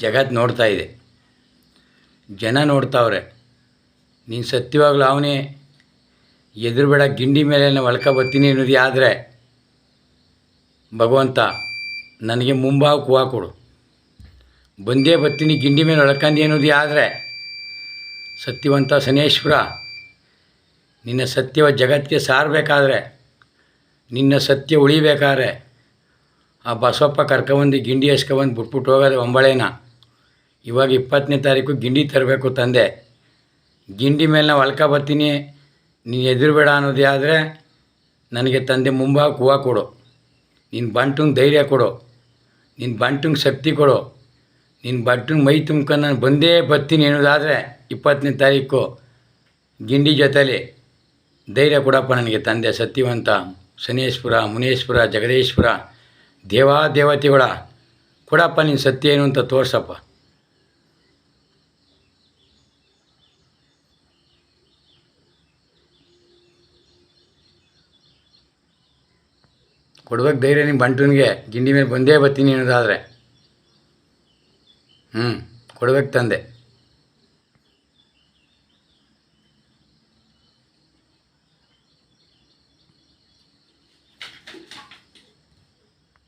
ಜಗತ್ತು ನೋಡ್ತಾ ಇದೆ, ಜನ ನೋಡ್ತಾವ್ರೆ. ನೀನು ಸತ್ಯವಾಗ್ಲೂ ಅವನೇ ಎದುರುಬೇಡ ಗಿಂಡಿ ಮೇಲೆ ಒಳ್ಕ ಬರ್ತೀನಿ ಅನ್ನೋದು ಆದರೆ ಭಗವಂತ ನನಗೆ ಮುಂಭಾಗ ಹೂವು ಕೊಡು. ಬಂದೇ ಬರ್ತೀನಿ ಗಿಂಡಿ ಮೇಲೆ ಒಳ್ಕಂದು ಅನ್ನೋದು ಆದರೆ ಸತ್ಯವಂತ ಶನೇಶ್ವರ, ನಿನ್ನ ಸತ್ಯವ ಜಗತ್ತಿಗೆ ಸಾರಬೇಕಾದ್ರೆ, ನಿನ್ನ ಸತ್ಯ ಉಳಿಬೇಕಾದ್ರೆ ಆ ಬಸವಪ್ಪ ಕರ್ಕೊಬಂದು ಗಿಂಡಿ ಎಸ್ಕೊಬಂದು ಬಿಟ್ಬಿಟ್ಟು ಹೋಗೋದೆ ಒಂಬಳೇನ. ಇವಾಗ 20ನೇ ತಾರೀಕು ಗಿಂಡಿ ತರಬೇಕು ತಂದೆ. ಗಿಂಡಿ ಮೇಲೆ ನಾವು ಅಳ್ಕ ಬರ್ತೀನಿ, ನೀನು ಎದುರುಬೇಡ ಅನ್ನೋದೇ ಆದರೆ ನನಗೆ ತಂದೆ ಮುಂಭಾಗ ಹೂವು ಕೊಡು. ನಿನ್ನ ಬಂಟಂಗೆ ಧೈರ್ಯ ಕೊಡು, ನಿನ್ನ ಬಂಟಂಗೆ ಶಕ್ತಿ ಕೊಡು, ನಿನ್ನ ಬಂಟಂಗೆ ಮೈ ತುಂಬ್ಕೊಂಡು ನಾನು ಬಂದೇ ಬರ್ತೀನಿ ಅನ್ನೋದಾದರೆ 20ನೇ ತಾರೀಕು ಗಿಂಡಿ ಜೊತೆಲಿ ಧೈರ್ಯ ಕೊಡಪ್ಪ ನನಗೆ ತಂದೆ. ಸತ್ಯವಂತ ಶನೇಶ್ವರ, ಮುನೇಶ್ವರ, ಜಗದೀಶ್ವರ, ದೇವತೆಗಳ ಕೊಡಪ್ಪ ನೀನು ಸತ್ಯ ಏನು ಅಂತ ತೋರ್ಸಪ್ಪ. ಕೊಡ್ಬೇಕು ಧೈರ್ಯ ನಿಮ್ಮ ಬಂಟನಿಗೆ, ಗಿಂಡಿ ಮೇಲೆ ಬಂದೇ ಬರ್ತೀನಿ ಅನ್ನೋದಾದರೆ ಕೊಡ್ಬೇಕು ತಂದೆ.